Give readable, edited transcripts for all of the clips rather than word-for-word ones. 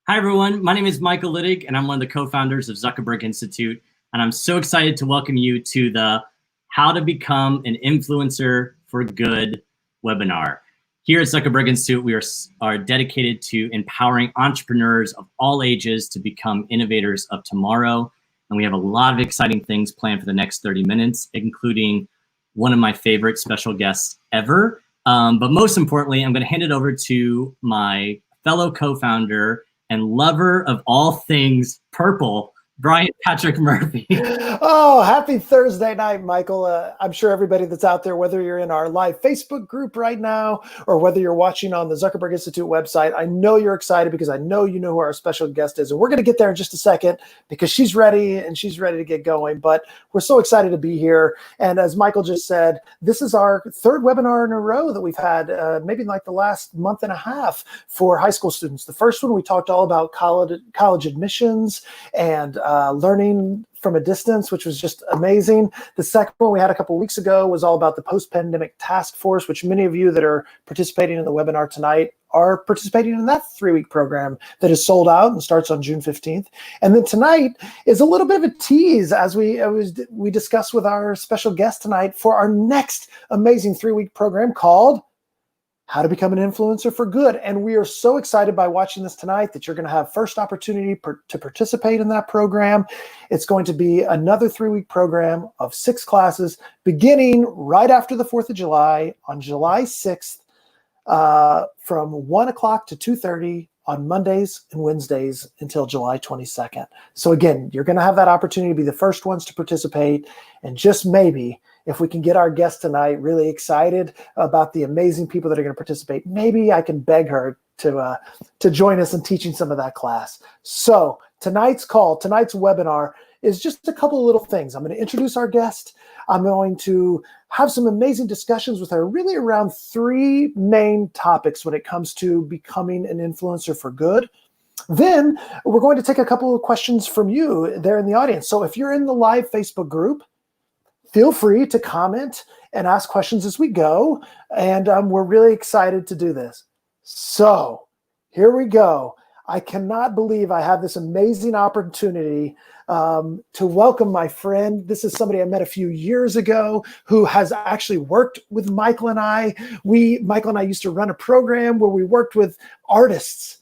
Hi, everyone. My name is Michael Littig, and I'm one of the co-founders of Zuckerberg Institute. And I'm so excited to welcome you to the How to Become an Influencer for Good webinar. Here at Zuckerberg Institute, we are dedicated to empowering entrepreneurs of all ages to become innovators of tomorrow. And we have a lot of exciting things planned for the next 30 minutes, including one of my favorite special guests ever. But most importantly, I'm going to hand it over to my fellow co-founder and lover of all things purple, Brian Patrick Murphy. Oh, happy Thursday night, Michael. I'm sure everybody that's out there, whether you're in our live Facebook group right now or whether you're watching on the Zuckerberg Institute website, I know you're excited because I know you know who our special guest is. And we're going to get there in just a second because she's ready and she's ready to get going. But we're so excited to be here. And as Michael just said, this is our third webinar in a row that we've had, maybe like the last month and a half for high school students. The first one, we talked all about college admissions and learning from a distance, which was just amazing. The second one we had a couple of weeks ago was all about the post-pandemic task force, which many of you that are participating in the webinar tonight are participating in that 3-week program that is sold out and starts on June 15th. And then tonight is a little bit of a tease as we discussed with our special guest tonight for our next amazing 3-week program called How to Become an Influencer for Good. And we are so excited by watching this tonight that you're going to have first opportunity to participate in that program. It's going to be another 3-week program of 6 classes beginning right after the 4th of July on July 6th from 1 o'clock to 2:30 on Mondays and Wednesdays until July 22nd. So again, you're going to have that opportunity to be the first ones to participate. And just maybe, if we can get our guest tonight really excited about the amazing people that are going to participate, maybe I can beg her to join us in teaching some of that class. So tonight's webinar is just a couple of little things. I'm going to introduce our guest. I'm going to have some amazing discussions with her really around 3 main topics when it comes to becoming an influencer for good. Then we're going to take a couple of questions from you there in the audience. So if you're in the live Facebook group, feel free to comment and ask questions as we go. And we're really excited to do this. So here we go. I cannot believe I have this amazing opportunity to welcome my friend. This is somebody I met a few years ago who has actually worked with Michael and I. Michael and I used to run a program where we worked with artists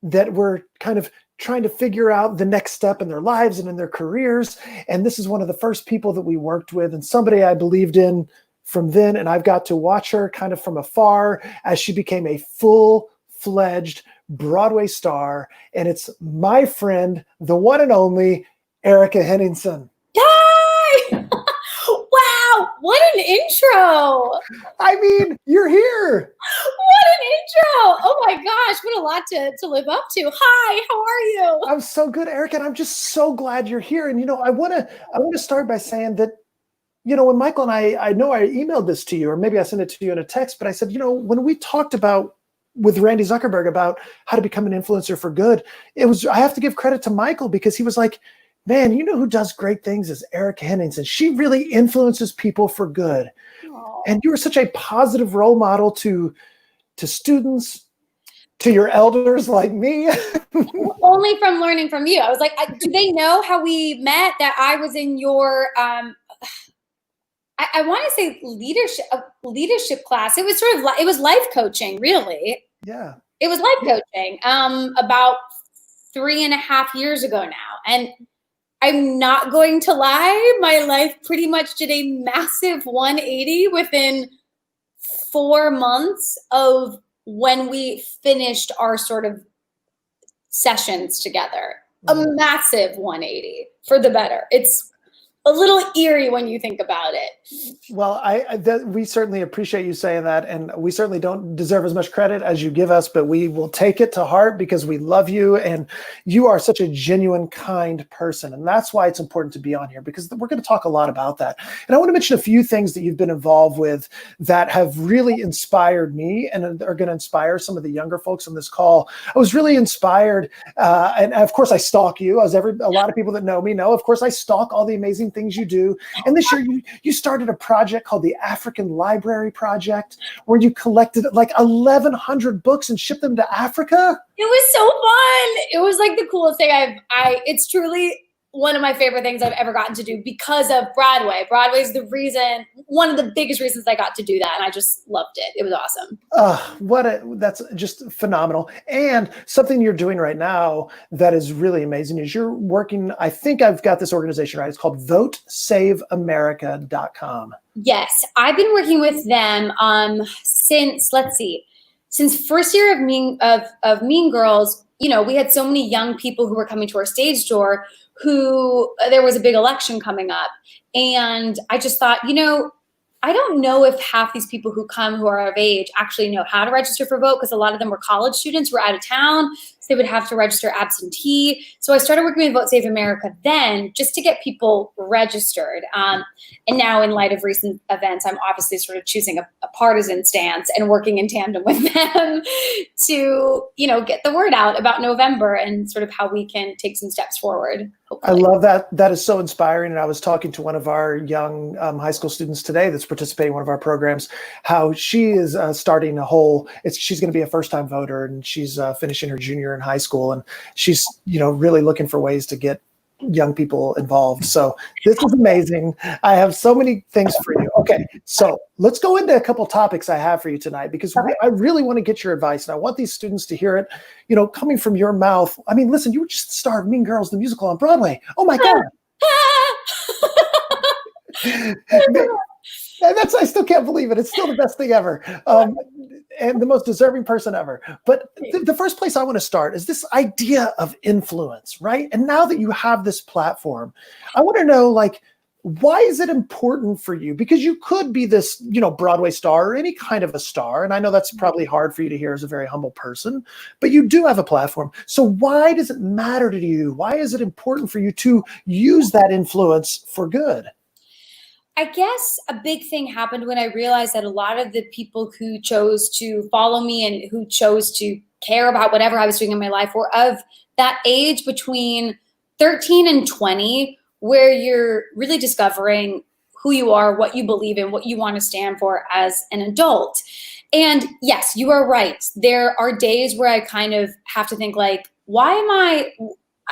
that were kind of trying to figure out the next step in their lives and in their careers. And this is one of the first people that we worked with and somebody I believed in from then. And I've got to watch her kind of from afar as she became a full-fledged Broadway star. And it's my friend, the one and only Erika Henningsen. Yay! Wow, what an intro. I mean, you're here. What an intro. Oh my gosh, what a lot to live up to. Hi, how are you? I'm so good, Erika, and I'm just so glad you're here. And I want to start by saying that, when Michael and I know I emailed this to you, or maybe I sent it to you in a text, but I said, when we talked about with Randy Zuckerberg about how to become an influencer for good, I have to give credit to Michael because he was like, man, who does great things is Erika Henningsen. She really influences people for good. Aww. And you were such a positive role model to students, to your elders like me. Only from learning from you. I was like, do they know how we met? That I was in your, I want to say leadership class. It was it was life coaching, really. Yeah. It was life coaching about 3.5 years ago now. And I'm not going to lie, my life pretty much did a massive 180 within 4 months of when we finished our sort of sessions together. A massive 180 for the better. It's a little eerie when you think about it. Well, we certainly appreciate you saying that, and we certainly don't deserve as much credit as you give us, but we will take it to heart because we love you, and you are such a genuine, kind person, and that's why it's important to be on here, because we're going to talk a lot about that. And I want to mention a few things that you've been involved with that have really inspired me and are going to inspire some of the younger folks on this call. I was really inspired, and of course I stalk you, as a lot of people that know me know. Of course I stalk all the amazing things you do. And this year you started a project called the African Library Project, where you collected like 1,100 books and shipped them to Africa. It was so fun. It was like the coolest thing it's truly one of my favorite things I've ever gotten to do because of Broadway. Broadway's one of the biggest reasons I got to do that. And I just loved it. It was awesome. That's just phenomenal. And something you're doing right now that is really amazing is you're working, I think I've got this organization right. It's called votesaveamerica.com. Yes. I've been working with them since first year of Mean Girls. You know, we had so many young people who were coming to our stage door who there was a big election coming up. And I just thought, I don't know if half these people who come who are of age actually know how to register for vote, because a lot of them were college students who were out of town. So they would have to register absentee. So I started working with Vote Save America then just to get people registered. And now in light of recent events, I'm obviously sort of choosing a partisan stance and working in tandem with them to, get the word out about November and sort of how we can take some steps forward. Hopefully. I love that. That is so inspiring. And I was talking to one of our young high school students today that's participating in one of our programs, how she is starting she's going to be a first-time voter, and she's finishing her junior in high school. And she's, really looking for ways to get young people involved. So this is amazing. I have so many things for you. Okay, so let's go into a couple topics I have for you tonight, because I really want to get your advice, and I want these students to hear it, coming from your mouth. I mean, listen, you were just the star of Mean Girls, the musical on Broadway. Oh my God. And I still can't believe it. It's still the best thing ever. And the most deserving person ever. But the first place I want to start is this idea of influence, right? And now that you have this platform, I want to know, why is it important for you? Because you could be this, Broadway star or any kind of a star. And I know that's probably hard for you to hear as a very humble person, but you do have a platform. So why does it matter to you? Why is it important for you to use that influence for good? I guess a big thing happened when I realized that a lot of the people who chose to follow me and who chose to care about whatever I was doing in my life were of that age between 13 and 20, where you're really discovering who you are, what you believe in, what you want to stand for as an adult. And yes, you are right. There are days where I kind of have to think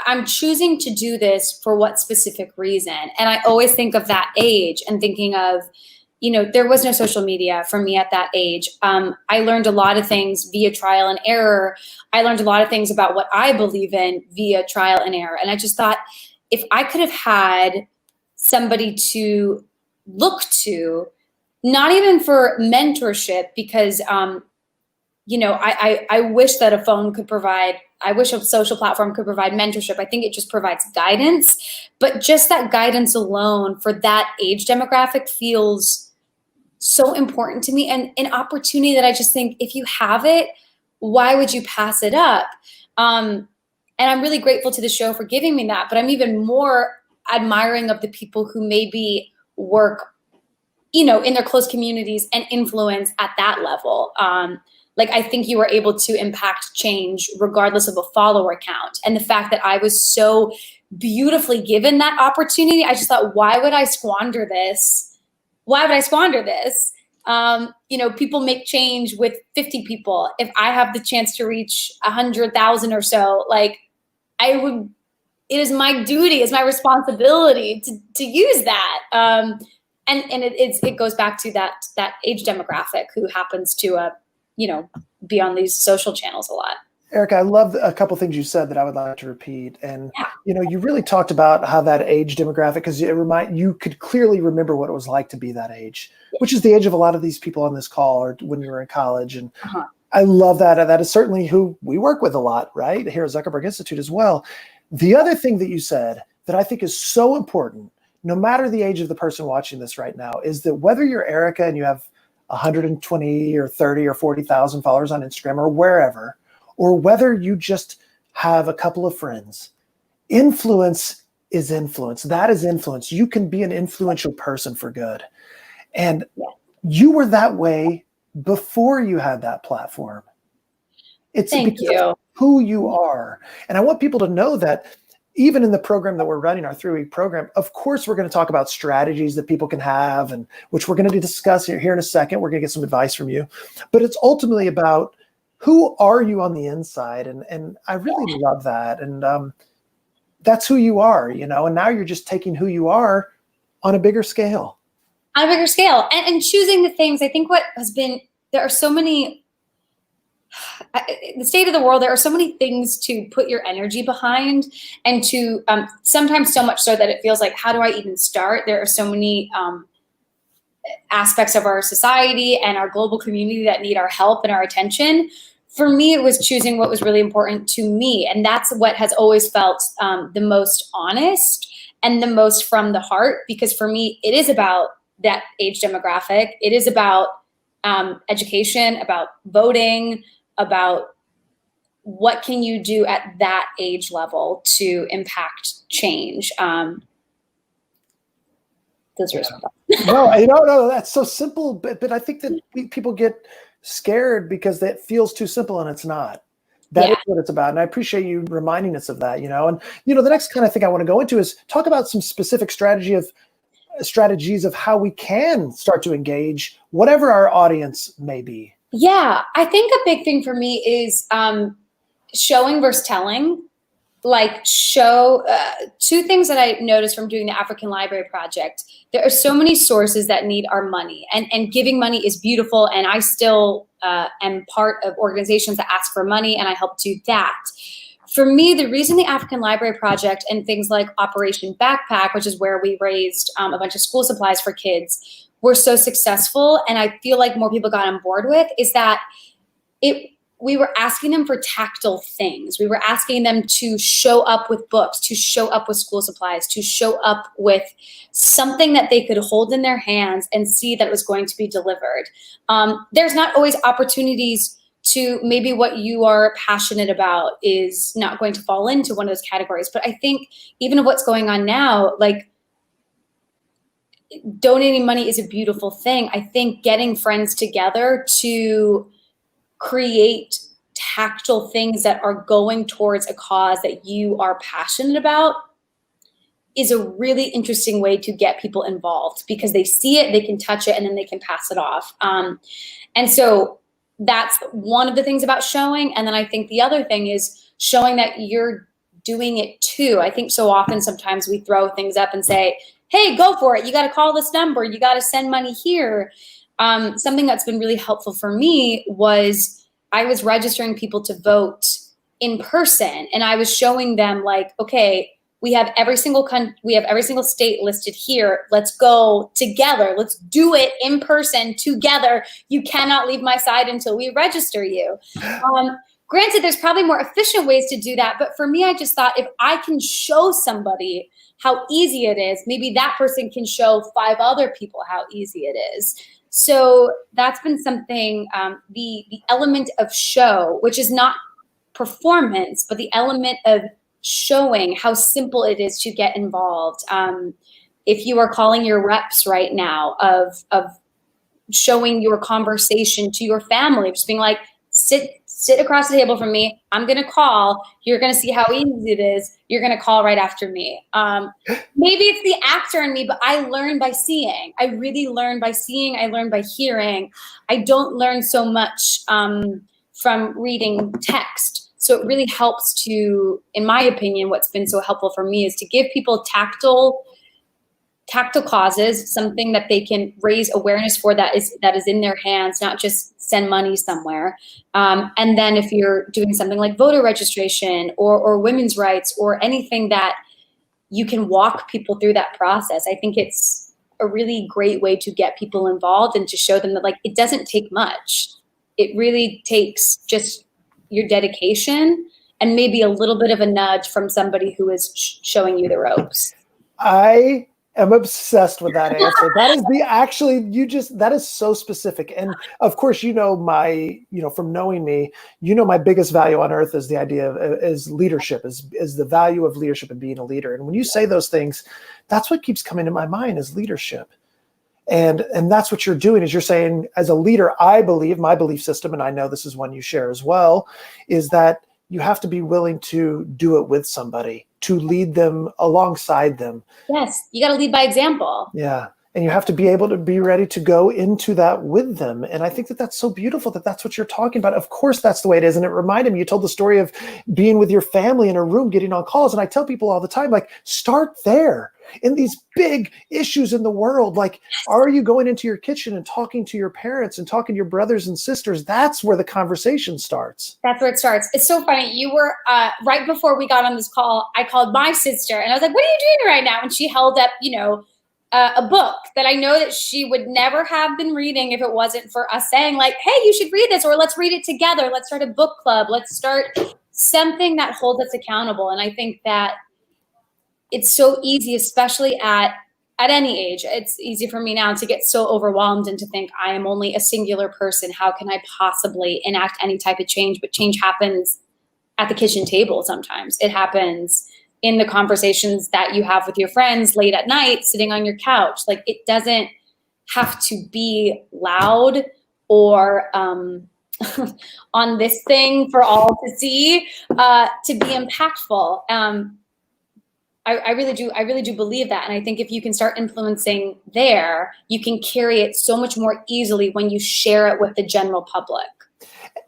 I'm choosing to do this for what specific reason? And I always think of that age and thinking of, there was no social media for me at that age. I learned a lot of things via trial and error. I learned a lot of things about what I believe in via trial and error. And I just thought, if I could have had somebody to look to, not even for mentorship, because, I wish that I wish a social platform could provide mentorship. I think it just provides guidance, but just that guidance alone for that age demographic feels so important to me, and an opportunity that I just think, if you have it, why would you pass it up? And I'm really grateful to the show for giving me that, but I'm even more admiring of the people who maybe work, in their close communities and influence at that level. I think you were able to impact change regardless of a follower count. And the fact that I was so beautifully given that opportunity, I just thought, why would I squander this? People make change with 50 people. If I have the chance to reach 100,000 or so, it is my duty, it's my responsibility to use that. And it goes back to that age demographic who happens to, be on these social channels a lot. Erika, I love a couple things you said that I would like to repeat. And, Yeah. you really talked about how that age demographic, because you could clearly remember what it was like to be that age, which is the age of a lot of these people on this call or when you were in college. And I love that. That is certainly who we work with a lot, right? Here at Zuckerberg Institute as well. The other thing that you said that I think is so important, no matter the age of the person watching this right now, is that whether you're Erika and you have 120 or 30 or 40,000 followers on Instagram or wherever, or whether you just have a couple of friends, influence is influence. That is influence. You can be an influential person for good. And you were that way before you had that platform. It's Thank you. Who you are. And I want people to know that even in the program that we're running, our 3-week program, of course, we're going to talk about strategies that people can have, and which we're going to discuss here in a second. We're going to get some advice from you. But it's ultimately about who are you on the inside? And I really love that. And that's who you are, and now you're just taking who you are on a bigger scale. On a bigger scale and choosing the things. I think what has been, there are so many, the state of the world, there are so many things to put your energy behind and to sometimes so much so that it feels like, how do I even start? There are so many aspects of our society and our global community that need our help and our attention. For me, it was choosing what was really important to me. And that's what has always felt the most honest and the most from the heart, because for me, it is about that age demographic. It is about education, about voting, about what can you do at that age level to impact change. Those are no, that's so simple. But I think that people get scared because that feels too simple, and it's not. That is what it's about. And I appreciate you reminding us of that, And, the next kind of thing I want to go into is talk about some specific strategies of how we can start to engage whatever our audience may be. Yeah, I think a big thing for me is showing versus telling. Like two things that I noticed from doing the African Library Project. There are so many sources that need our money, and giving money is beautiful. And I still am part of organizations that ask for money, and I help do that. For me, the reason the African Library Project and things like Operation Backpack, which is where we raised a bunch of school supplies for kids, were so successful, and I feel like more people got on board with, is that we were asking them for tactile things. We were asking them to show up with books, to show up with school supplies, to show up with something that they could hold in their hands and see that was going to be delivered. There's not always opportunities to, maybe what you are passionate about is not going to fall into one of those categories. But I think even of what's going on now, like, donating money is a beautiful thing. I think getting friends together to create tactile things that are going towards a cause that you are passionate about is a really interesting way to get people involved, because they see it, they can touch it, and then they can pass it off. And so that's one of the things about showing. And then I think the other thing is showing that you're doing it too. I think so often, sometimes we throw things up and say, hey, go for it. You got to call this number. You got to send money here. Something that's been really helpful for me was I was registering people to vote in person, and I was showing them, like, okay, we have every single state listed here. Let's go together. Let's do it in person together. You cannot leave my side until we register you. Granted, there's probably more efficient ways to do that, but for me, I just thought, if I can show somebody how easy it is, maybe that person can show 5 other people how easy it is. So that's been something, the element of show, which is not performance, but the element of showing how simple it is to get involved. If you are calling your reps right now, of showing your conversation to your family, just being like, sit across the table from me. I'm going to call. You're going to see how easy it is. You're going to call right after me. Maybe it's the actor in me, but I learn by seeing. I really learn by seeing. I learn by hearing. I don't learn so much from reading text. So it really helps to, in my opinion, what's been so helpful for me is to give people tactile tactile causes, something that they can raise awareness for that is in their hands, not just send money somewhere. And then if you're doing something like voter registration or women's rights or anything that you can walk people through that process, I think it's a really great way to get people involved and to show them that, like, it doesn't take much. It really takes just your dedication and maybe a little bit of a nudge from somebody who is showing you the ropes. I am obsessed with that answer. That is that is so specific. And of course, from knowing me, my biggest value on earth is the idea of is leadership, is the value of leadership and being a leader. And when you say those things, that's what keeps coming to my mind is leadership. And that's what you're doing, is you're saying, as a leader, I believe, my belief system, and I know this is one you share as well, is that you have to be willing to do it with somebody, to lead them alongside them. Yes, you got to lead by example. Yeah. And you have to be able to be ready to go into that with them. And I think that that's so beautiful that that's what you're talking about. Of course, that's the way it is. And it reminded me, you told the story of being with your family in a room, getting on calls. And I tell people all the time, like, start there in these big issues in the world. Like, are you going into your kitchen and talking to your parents and talking to your brothers and sisters? That's where the conversation starts. That's where it starts. It's so funny. You were right before we got on this call, I called my sister and I was like, what are you doing right now? And she held up, a book that I know that she would never have been reading if it wasn't for us saying, like, hey, you should read this, or let's read it together. Let's start a book club. Let's start something that holds us accountable. And I think that it's so easy, especially at any age. It's easy for me now to get so overwhelmed and to think I am only a singular person. How can I possibly enact any type of change? But change happens at the kitchen table sometimes. It happens in the conversations that you have with your friends late at night, sitting on your couch. Like, it doesn't have to be loud or on this thing for all to see to be impactful. I really do believe that. And I think if you can start influencing there, you can carry it so much more easily when you share it with the general public.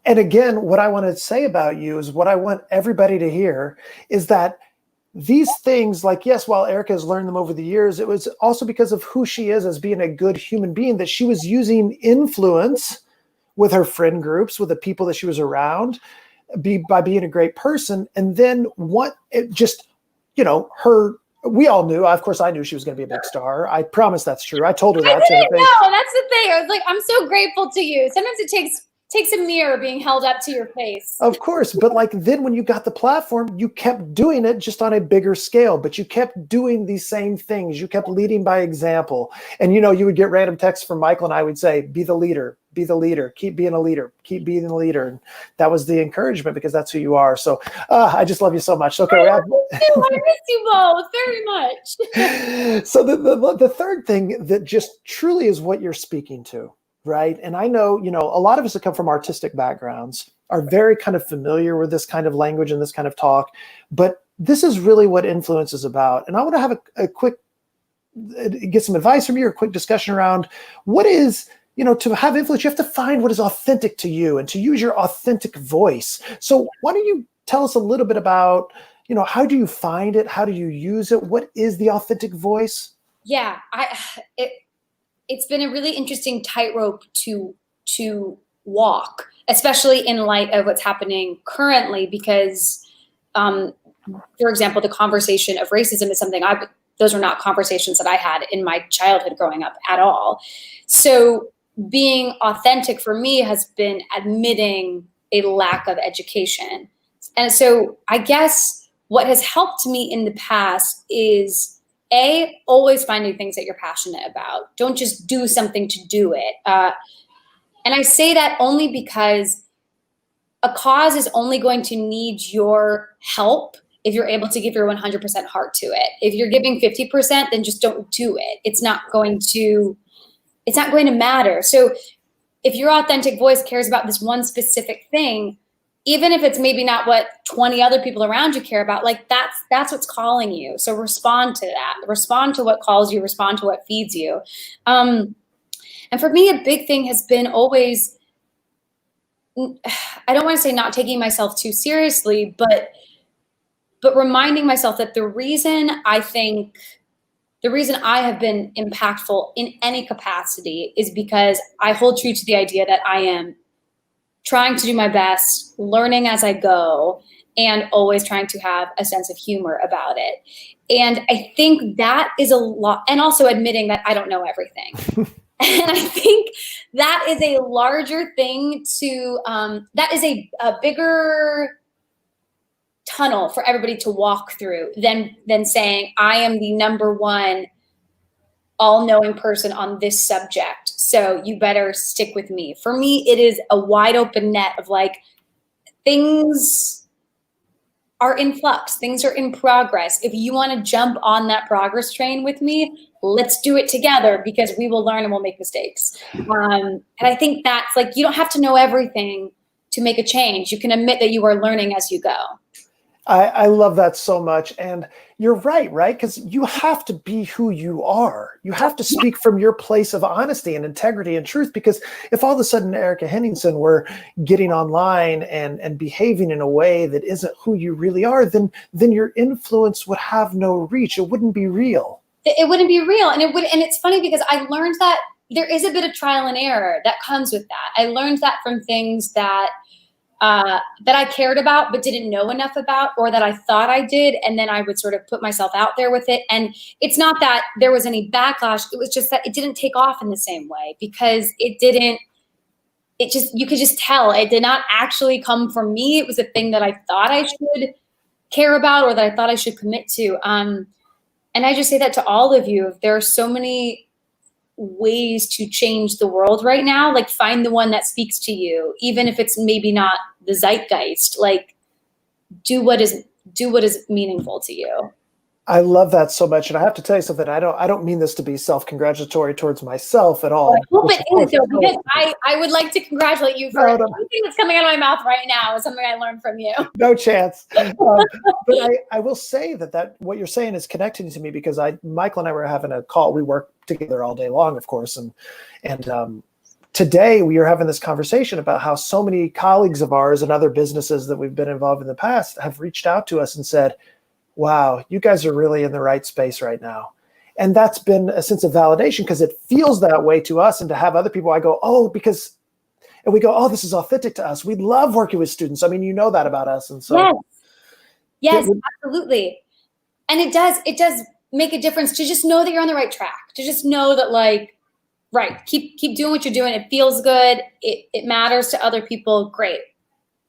And again, what I want to say about you is what I want everybody to hear is that these things, like, yes, while Erika has learned them over the years, it was also because of who she is as being a good human being, that she was using influence with her friend groups, with the people that she was around, by being a great person. And then we all knew, of course, I knew she was going to be a big star. I promise that's true. I told her that. I didn't know. That's the thing. I was like, I'm so grateful to you. Sometimes it takes a mirror being held up to your face. Of course. But like, then when you got the platform, you kept doing it just on a bigger scale, but you kept doing these same things. You kept leading by example. And, you would get random texts from Michael and I would say, be the leader, keep being a leader, keep being a leader. And that was the encouragement, because that's who you are. So I just love you so much. Okay. I miss you both very much. So the third thing that just truly is what you're speaking to, right? And I know, a lot of us that come from artistic backgrounds are very kind of familiar with this kind of language and this kind of talk, but this is really what influence is about. And I want to have a quick, get some advice from you, or a quick discussion around what is, to have influence, you have to find what is authentic to you and to use your authentic voice. So why don't you tell us a little bit about, how do you find it? How do you use it? What is the authentic voice? Yeah, it's been a really interesting tightrope to walk, especially in light of what's happening currently, because, for example, the conversation of racism is something those are not conversations that I had in my childhood growing up at all. So being authentic for me has been admitting a lack of education. And so I guess what has helped me in the past is always finding things that you're passionate about. Don't just do something to do it. And I say that only because a cause is only going to need your help if you're able to give your 100% heart to it. If you're giving 50%, then just don't do it. It's not going to matter. So if your authentic voice cares about this one specific thing, even if it's maybe not what 20 other people around you care about, like that's what's calling you. So respond to that. Respond to what calls you. Respond to what feeds you. And for me, a big thing has been always, I don't want to say not taking myself too seriously, but reminding myself that the reason I think the reason I have been impactful in any capacity is because I hold true to the idea that I am trying to do my best, learning as I go, and always trying to have a sense of humor about it. And I think that is a lot, and also admitting that I don't know everything. And I think that is a larger thing that is a bigger tunnel for everybody to walk through than saying, I am the number one all-knowing person on this subject, so you better stick with me. For me, it is a wide open net of like, things are in flux, things are in progress. If you want to jump on that progress train with me, let's do it together, because we will learn and we'll make mistakes. And I think that's like, you don't have to know everything to make a change. You can admit that you are learning as you go. I love that so much. And you're right? Because you have to be who you are. You have to speak from your place of honesty and integrity and truth, because if all of a sudden Erika Henningsen were getting online and behaving in a way that isn't who you really are, then your influence would have no reach. It wouldn't be real. It wouldn't be real. And it's funny because I learned that there is a bit of trial and error that comes with that. I learned that from things that I cared about but didn't know enough about, or that I thought I did, and then I would sort of put myself out there with it. And it's not that there was any backlash, it was just that it didn't take off in the same way, because you could just tell it did not actually come from me. It was a thing that I thought I should care about, or that I thought I should commit to. And I just say that to all of you. There are so many ways to change the world right now. Like, find the one that speaks to you, even if it's maybe not the zeitgeist. Like, do what is meaningful to you. I love that so much. And I have to tell you something. I don't mean this to be self-congratulatory towards myself at all. I hope it is, though, because I would like to congratulate you for everything that's coming out of my mouth right now is something I learned from you. No chance. But I will say that what you're saying is connecting to me, because Michael and I were having a call. We work together all day long, of course. And today we are having this conversation about how so many colleagues of ours and other businesses that we've been involved in the past have reached out to us and said, wow, you guys are really in the right space right now. And that's been a sense of validation, because it feels that way to us. And to have other people, I go, and we go, oh, this is authentic to us. We love working with students. I mean, you know that about us. And so yes, absolutely. And it does make a difference to just know that you're on the right track, to just know that, like, right, keep doing what you're doing. It feels good. It matters to other people. Great.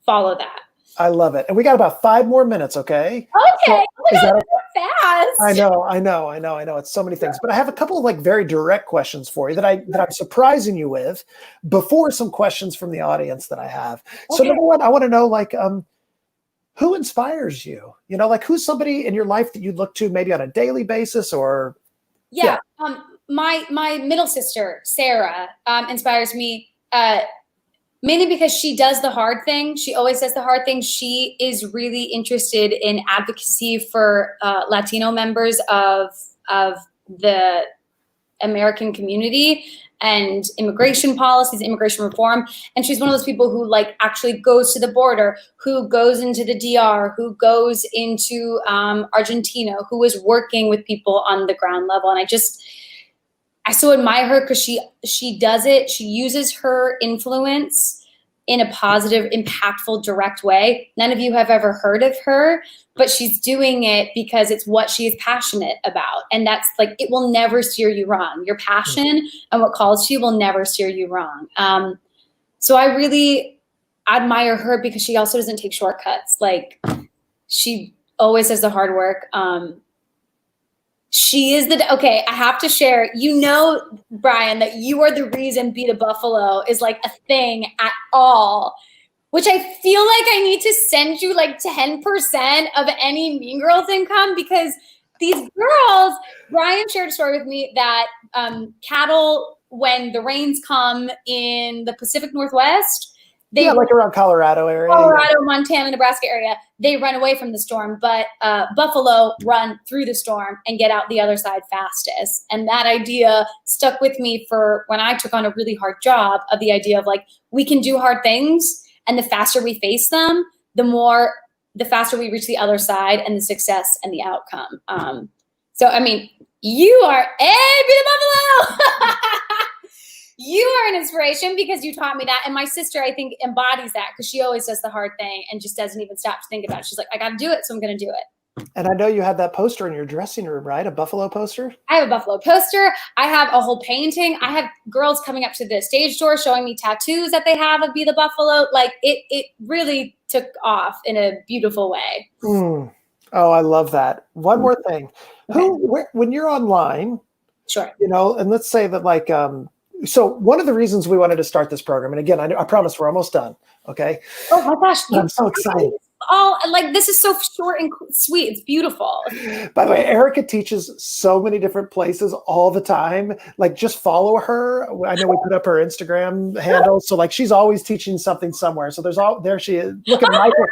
Follow that. I love it. And we got about 5 more minutes, okay? Okay. So, so fast. I know. It's so many things. But I have a couple of very direct questions for you that I'm surprising you with before some questions from the audience that I have. Okay. So number one, I want to know, who inspires you? Who's somebody in your life that you look to maybe on a daily basis, or? Yeah. My middle sister, Sarah, inspires me, mainly because she does the hard thing. She always does the hard thing. She is really interested in advocacy for Latino members of the American community and immigration policies, immigration reform. And she's one of those people who actually goes to the border, who goes into the DR, who goes into Argentina, who is working with people on the ground level. And I so admire her, because she does it. She uses her influence in a positive, impactful, direct way. None of you have ever heard of her, but she's doing it because it's what she is passionate about. And that's it will never steer you wrong. Your passion and what calls to you will never steer you wrong. So I really admire her, because she also doesn't take shortcuts. She always does the hard work. She is okay, I have to share, Brian, that you are the reason Beat a Buffalo is a thing at all, which I feel like I need to send you 10% of any Mean Girls income, because these girls, Brian shared a story with me that cattle, when the rains come in the Pacific Northwest, around Colorado area. Montana, Nebraska area, they run away from the storm, but buffalo run through the storm and get out the other side fastest. And that idea stuck with me for when I took on a really hard job, of the idea of we can do hard things, and the faster we face them, the faster we reach the other side and the success and the outcome. So, I mean, You are a beautiful buffalo. You are an inspiration because you taught me that. And my sister, I think, embodies that because she always does the hard thing and just doesn't even stop to think about it. She's like, I got to do it, so I'm going to do it. And I know you had that poster in your dressing room, right? A buffalo poster? I have a buffalo poster. I have a whole painting. I have girls coming up to the stage door showing me tattoos that they have of Be the Buffalo. Like it really took off in a beautiful way. Oh, I love that. One more thing. Okay. When you're online, sure, and let's say that like, so one of the reasons we wanted to start this program, and again, I promise we're almost done. Okay. Oh my gosh. I'm so excited. This is so short and sweet. It's beautiful. By the way, Erika teaches so many different places all the time. Like, just follow her. I know we put up her Instagram handle. So like, she's always teaching something somewhere. So there she is. Look at Michael.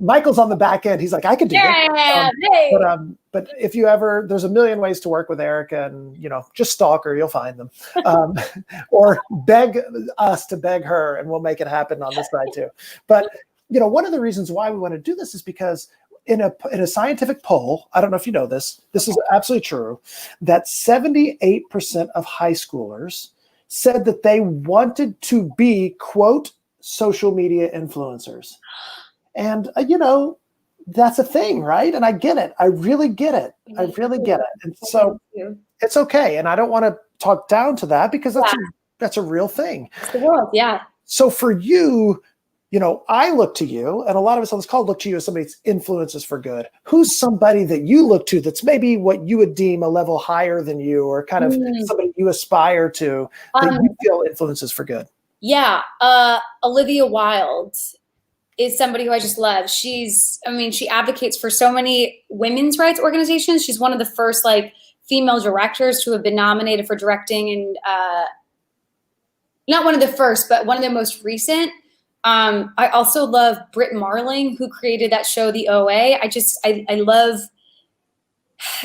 Michael's on the back end. He's like, I could do that. But if you ever, there's a million ways to work with Erika, and just stalk her, you'll find them. Or beg us to beg her, and we'll make it happen on this side too. But one of the reasons why we want to do this is because in a scientific poll, I don't know if you know this is absolutely true, that 78% of high schoolers said that they wanted to be, quote, social media influencers. And, that's a thing, right? And I get it. I really get it. I really get it. And so it's okay. And I don't want to talk down to that because that's a real thing. It's the world, yeah. So for you, I look to you, and a lot of us on this call look to you as somebody that's influences for good. Who's somebody that you look to that's maybe what you would deem a level higher than you, or kind of somebody you aspire to that you feel influences for good? Yeah. Olivia Wilde is somebody who I just love. She advocates for so many women's rights organizations. She's one of the first female directors to have been nominated for directing, and not one of the first, but one of the most recent. I also love Britt Marling, who created that show, The OA. I love,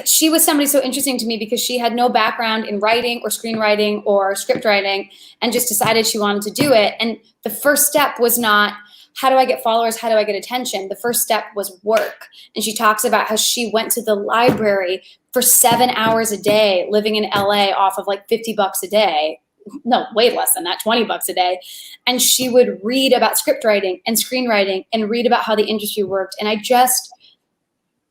she was somebody so interesting to me because she had no background in writing or screenwriting or script writing, and just decided she wanted to do it. And the first step was not, how do I get followers? How do I get attention? The first step was work. And she talks about how she went to the library for 7 hours a day, living in LA off of $50 a day. No, way less than that, $20 a day. And she would read about script writing and screenwriting and read about how the industry worked. And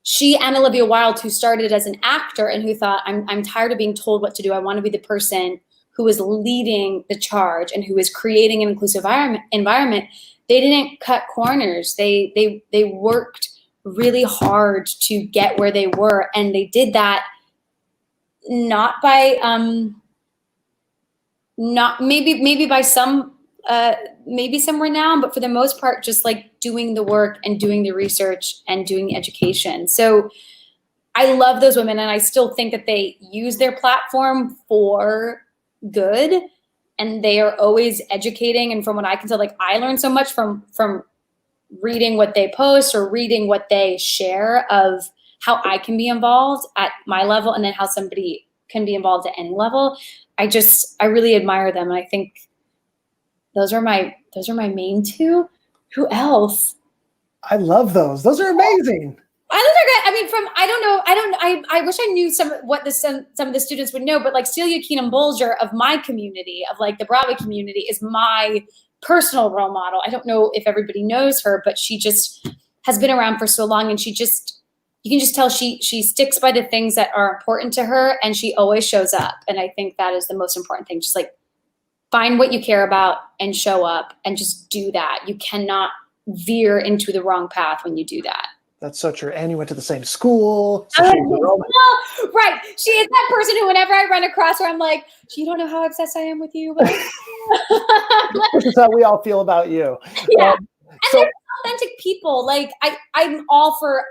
she and Olivia Wilde, who started as an actor and who thought, I'm tired of being told what to do. I want to be the person who is leading the charge and who is creating an inclusive environment. They didn't cut corners. They worked really hard to get where they were. And they did that not by, not maybe by some maybe some renown, but for the most part, just doing the work and doing the research and doing the education. So I love those women, and I still think that they use their platform for good, and they are always educating. And from what I can tell, I learned so much from reading what they post or reading what they share of how I can be involved at my level, and then how somebody can be involved at any level. I really admire them. And I think those are my main two. Who else? I love those. Those are amazing. I love their guy. I wish I knew some of the students would know, but Celia Keenan Bolger of my community, of the Broadway community, is my personal role model. I don't know if everybody knows her, but she just has been around for so long, and you can just tell she sticks by the things that are important to her, and she always shows up. And I think that is the most important thing. Just find what you care about and show up and just do that. You cannot veer into the wrong path when you do that. That's so true. And you went to the same school. So right. She is that person who, whenever I run across her, I'm like, you don't know how obsessed I am with you. But this is how we all feel about you. Yeah. And they're authentic people. I'm all for,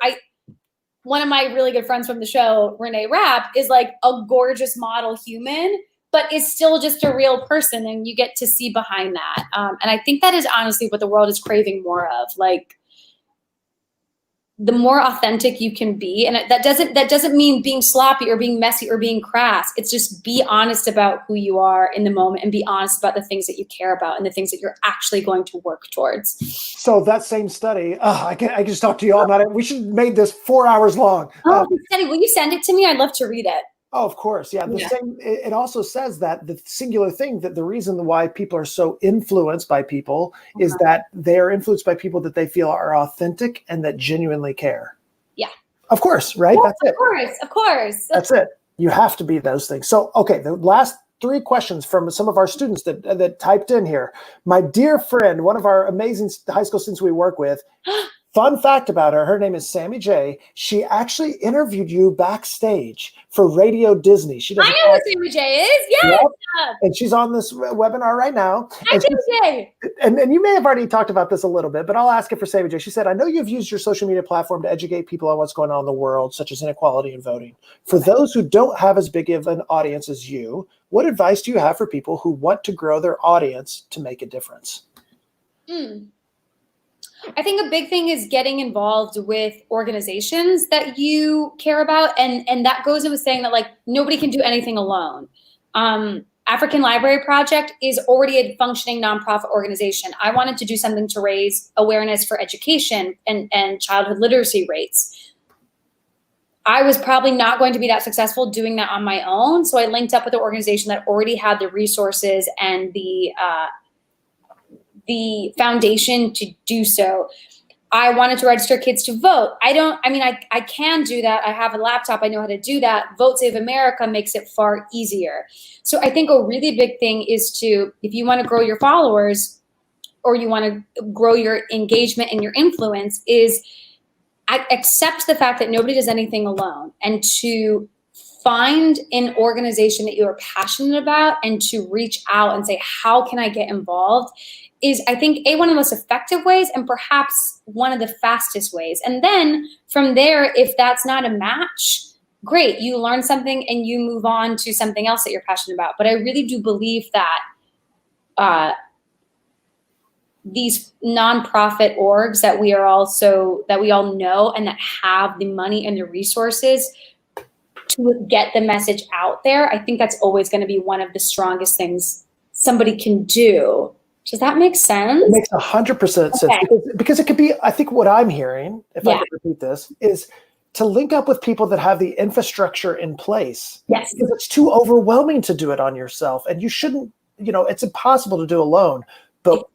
one of my really good friends from the show, Renee Rapp, is a gorgeous model human, but is still just a real person. And you get to see behind that. And I think that is honestly what the world is craving more of. The more authentic you can be, and that doesn't mean being sloppy or being messy or being crass. It's just be honest about who you are in the moment, and be honest about the things that you care about and the things that you're actually going to work towards. So that same study, I can just talk to you all about it. We should have made this 4 hours long. Study, will you send it to me? I'd love to read it. Oh, of course. Yeah. The same. It also says that the singular thing, that the reason why people are so influenced by people is that they are influenced by people that they feel are authentic and that genuinely care. Yeah. Of course. Right. Yes, That's it. Of course. That's it. You have to be those things. So, okay. The last 3 questions from some of our students that typed in here. My dear friend, one of our amazing high school students we work with, fun fact about her name is Sammy J. She actually interviewed you backstage for Radio Disney. She does. I know who Sammy J is. Yes. Yep. And she's on this webinar right now. Hi, Sammy J. And you may have already talked about this a little bit, but I'll ask it for Sammy J. She said, I know you've used your social media platform to educate people on what's going on in the world, such as inequality in voting. For those who don't have as big of an audience as you, what advice do you have for people who want to grow their audience to make a difference? I think a big thing is getting involved with organizations that you care about. And that goes into saying that like nobody can do anything alone. African Library Project is already a functioning nonprofit organization. I wanted to do something to raise awareness for education and childhood literacy rates. I was probably not going to be that successful doing that on my own. So I linked up with an organization that already had the resources and the foundation to do so. I wanted to register kids to vote. I can do that. I have a laptop. I know how to do that. Vote Save America makes it far easier. So I think a really big thing is if you want to grow your followers or you want to grow your engagement and your influence, is accept the fact that nobody does anything alone, and to find an organization that you are passionate about and to reach out and say, how can I get involved? Is, I think, one of the most effective ways and perhaps one of the fastest ways. And then from there, if that's not a match, great, you learn something and you move on to something else that you're passionate about. But I really do believe that these nonprofit orgs that we all know and that have the money and the resources to get the message out there, I think that's always going to be one of the strongest things somebody can do. Does that make sense? It makes 100% sense, because it could be, I think what I'm hearing, if I could repeat this, is to link up with people that have the infrastructure in place. Yes. Because it's too overwhelming to do it on yourself. And you shouldn't, it's impossible to do alone. But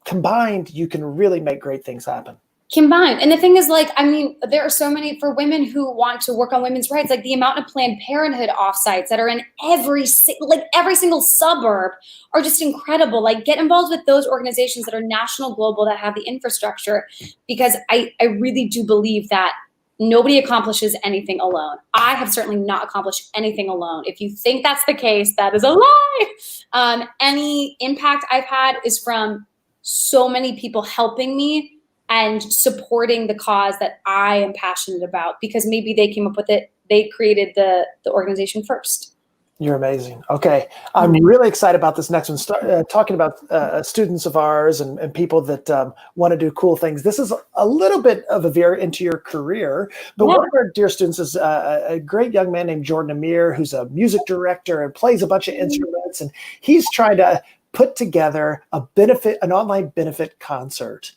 combined, you can really make great things happen. Combined. And the thing is, there are so many, for women who want to work on women's rights, like the amount of Planned Parenthood offsites that are in every single suburb are just incredible. Like, get involved with those organizations that are national, global, that have the infrastructure, because I really do believe that nobody accomplishes anything alone. I have certainly not accomplished anything alone. If you think that's the case, that is a lie. Any impact I've had is from so many people helping me and supporting the cause that I am passionate about, because maybe they came up with it. They created the organization first. You're amazing. Okay. I'm really excited about this next one. Talking about students of ours and people that want to do cool things. This is a little bit of a veer into your career, but one of our dear students is a great young man named Jordan Amir, who's a music director and plays a bunch of instruments. And he's trying to put together an online benefit concert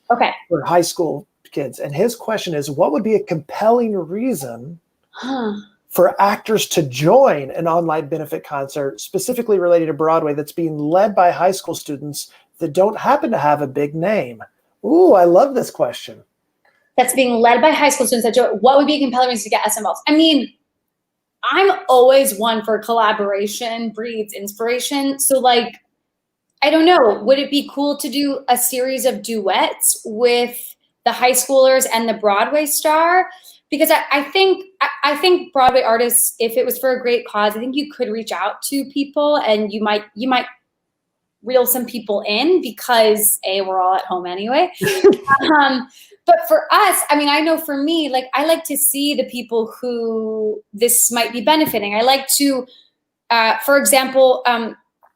for high school kids. And his question is, what would be a compelling reason for actors to join an online benefit concert specifically related to Broadway that's being led by high school students that don't happen to have a big name? Ooh, I love this question. That's being led by high school students that join. What would be a compelling reason to get us involved? I mean, I'm always one for collaboration breeds inspiration. So I don't know, would it be cool to do a series of duets with the high schoolers and the Broadway star? Because I think Broadway artists, if it was for a great cause, I think you could reach out to people and you might reel some people in, because we're all at home anyway. But for us, I know for me, I like to see the people who this might be benefiting. I like to, for example,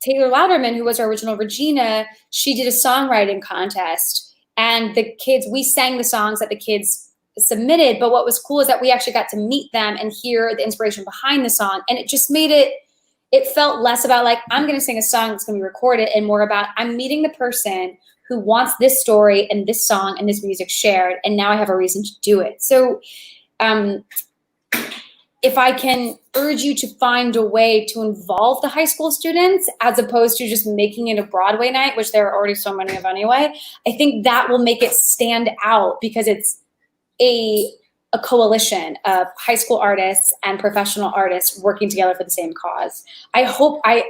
Taylor Louderman, who was our original Regina, she did a songwriting contest, and the kids, we sang the songs that the kids submitted. But what was cool is that we actually got to meet them and hear the inspiration behind the song. And it just made it felt less about I'm going to sing a song that's going to be recorded, and more about I'm meeting the person who wants this story and this song and this music shared. And now I have a reason to do it. So if I can urge you to find a way to involve the high school students as opposed to just making it a Broadway night, which there are already so many of anyway, I think that will make it stand out because it's a coalition of high school artists and professional artists working together for the same cause. I hope I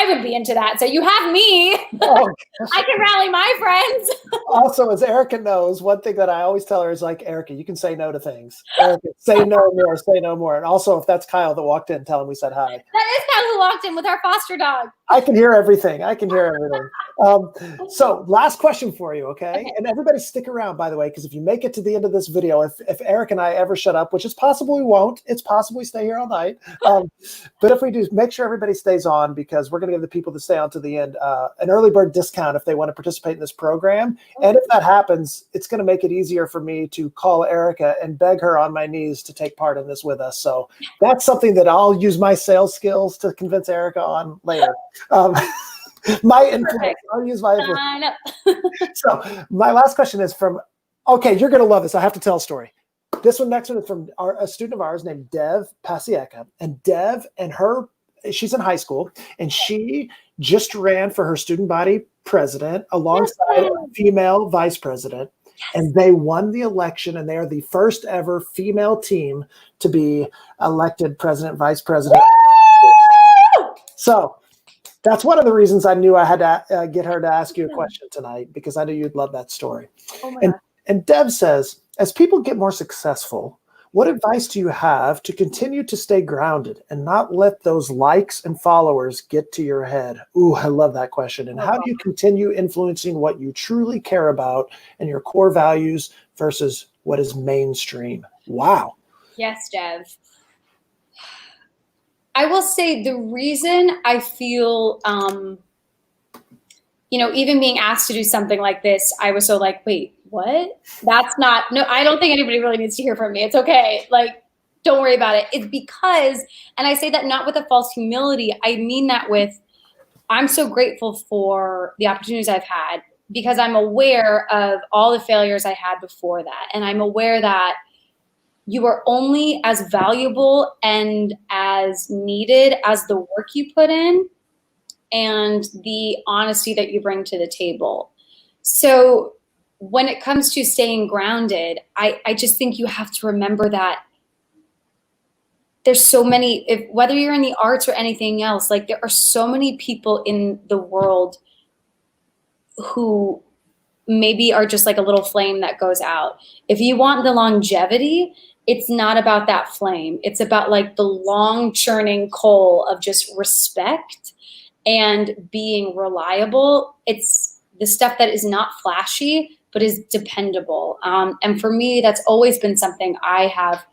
would be into that. So you have me. Oh, I can rally my friends. also, as Erika knows, one thing that I always tell her is like, Erika, you can say no to things. Erika, say no more, say no more. And also, if that's Kyle that walked in, tell him we said hi. That is Kyle who walked in with our foster dog. I can hear everything. I can hear everything. So last question for you, okay? And everybody stick around, by the way, because if you make it to the end of this video, if Eric and I ever shut up, which is possible we won't, it's possible we stay here all night. But if we do, make sure everybody stays on because we're going to give the people that stay on to the end an early bird discount if they want to participate in this program. And if that happens, it's going to make it easier for me to call Erika and beg her on my knees to take part in this with us. So that's something that I'll use my sales skills to convince Erika on later. My influence. I'll use my influence. So my last question is from, okay, you're going to love this. I have to tell a story. This next one is from a student of ours named Dev Pasieka. And Dev and she's in high school, and she just ran for her student body president alongside a female vice president. And they won the election, and they are the first ever female team to be elected president, vice president. So that's one of the reasons I knew I had to get her to ask you a question tonight, because I knew you'd love that story. Oh my God. And Deb says, as people get more successful, what advice do you have to continue to stay grounded and not let those likes and followers get to your head? Ooh, I love that question. And how do you continue influencing what you truly care about and your core values versus what is mainstream? Wow. Yes, Dev. I will say the reason I feel, even being asked to do something like this, I was so like, wait, what? That's not, no, I don't think anybody really needs to hear from me. It's okay. Like, don't worry about it. It's because, and I say that not with a false humility. I mean that with, I'm so grateful for the opportunities I've had because I'm aware of all the failures I had before that. And I'm aware that you are only as valuable and as needed as the work you put in and the honesty that you bring to the table. So when it comes to staying grounded, I just think you have to remember that there's so many, whether you're in the arts or anything else, like there are so many people in the world who maybe are just like a little flame that goes out. If you want the longevity, it's not about that flame. It's about like the long churning coal of just respect and being reliable. It's the stuff that is not flashy, but is dependable. And for me, that's always been something I have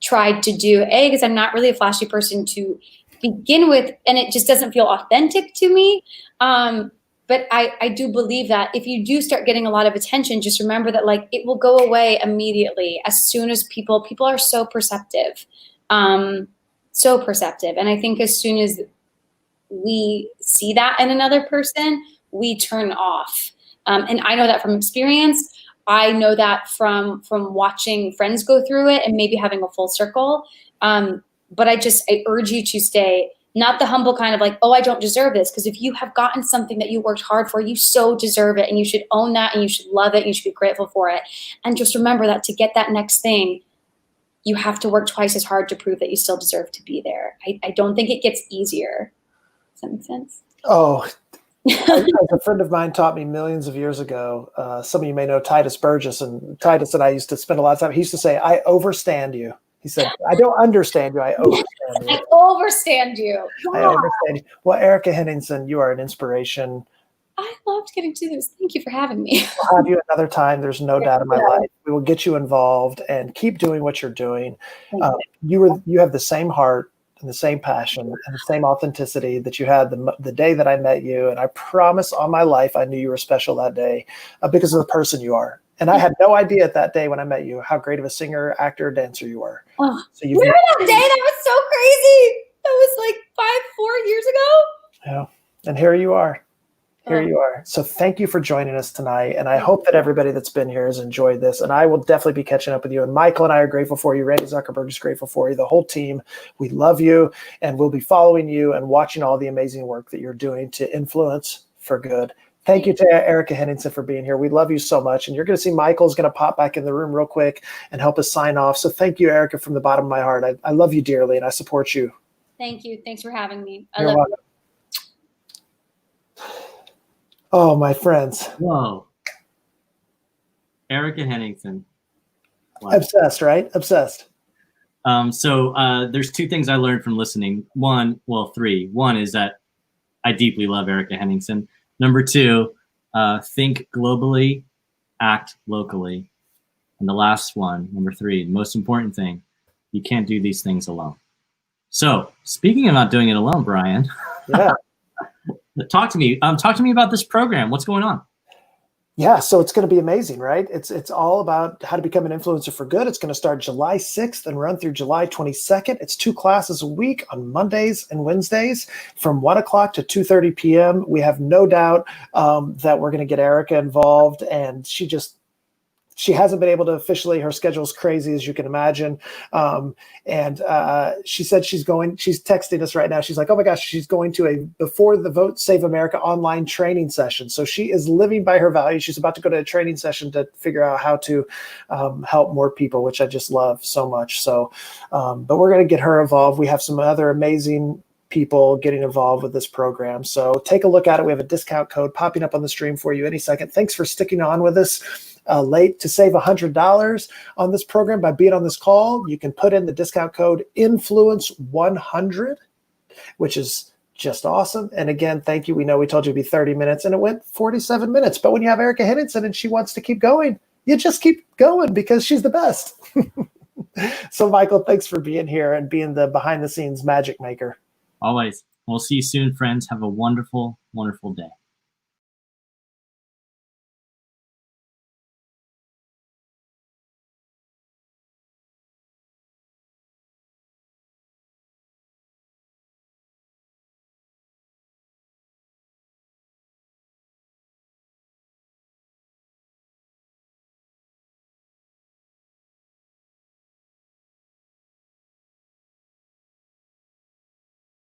tried to do, because I'm not really a flashy person to begin with, and it just doesn't feel authentic to me. But I do believe that if you do start getting a lot of attention, just remember that like it will go away immediately as soon as people are so perceptive, so perceptive. And I think as soon as we see that in another person, we turn off. And I know that from experience. I know that from watching friends go through it and maybe having a full circle. But I urge you to stay, not the humble kind of like, oh, I don't deserve this. Because if you have gotten something that you worked hard for, you so deserve it. And you should own that and you should love it. And you should be grateful for it. And just remember that to get that next thing, you have to work twice as hard to prove that you still deserve to be there. I don't think it gets easier. Does that make sense? Oh, as a friend of mine taught me millions of years ago, some of you may know Titus Burgess, and Titus and I used to spend a lot of time. He used to say, I overstand you. He said, I don't understand you. I overstand you. I overstand you. I understand you. Well, Erika Henningsen, you are an inspiration. I loved getting to this. Thank you for having me. I'll have you another time. There's no doubt in my life. We will get you involved and keep doing what you're doing. You have the same heart and the same passion and the same authenticity that you had the day that I met you. And I promise on my life, I knew you were special that day because of the person you are. And I had no idea at that day when I met you how great of a singer, actor, dancer you were. Oh, so remember that day? That was so crazy. That was like 4 years ago. Yeah. And here you are. Here you are. So thank you for joining us tonight. And I hope that everybody that's been here has enjoyed this. And I will definitely be catching up with you. And Michael and I are grateful for you. Randy Zuckerberg is grateful for you. The whole team, we love you. And we'll be following you and watching all the amazing work that you're doing to influence for good. Thank you to Erika Henningsen for being here. We love you so much. And you're going to see Michael's going to pop back in the room real quick and help us sign off. So thank you, Erika, from the bottom of my heart. I love you dearly and I support you. Thank you. Thanks for having me. You're welcome. Oh, my friends. Whoa. Erika Henningsen. Wow. Obsessed, right? Obsessed. So there's two things I learned from listening. Three. One is that I deeply love Erika Henningsen. Number two, think globally, act locally. And the last one, number three, the most important thing, you can't do these things alone. So speaking about doing it alone, Brian. Yeah. Talk to me about this program. What's going on? Yeah, so it's going to be amazing, right? It's all about how to become an influencer for good. It's going to start July 6th and run through July 22nd. It's 2 classes a week on Mondays and Wednesdays from 1 o'clock to 2:30 p.m. We have no doubt that we're going to get Erika involved, and she hasn't been able to officially, her schedule's crazy, as you can imagine. She said she's texting us right now. She's like, oh my gosh, she's going to a Before the Vote Save America online training session. So she is living by her values. She's about to go to a training session to figure out how to help more people, which I just love so much. So, but we're going to get her involved. We have some other amazing people getting involved with this program. So take a look at it. We have a discount code popping up on the stream for you any second. Thanks for sticking on with us late. To save $100 on this program by being on this call, you can put in the discount code INFLUENCE100, which is just awesome. And again, thank you. We know we told you it'd be 30 minutes and it went 47 minutes. But when you have Erika Henningsen and she wants to keep going, you just keep going because she's the best. So Michael, thanks for being here and being the behind the scenes magic maker. Always. We'll see you soon, friends. Have a wonderful, wonderful day.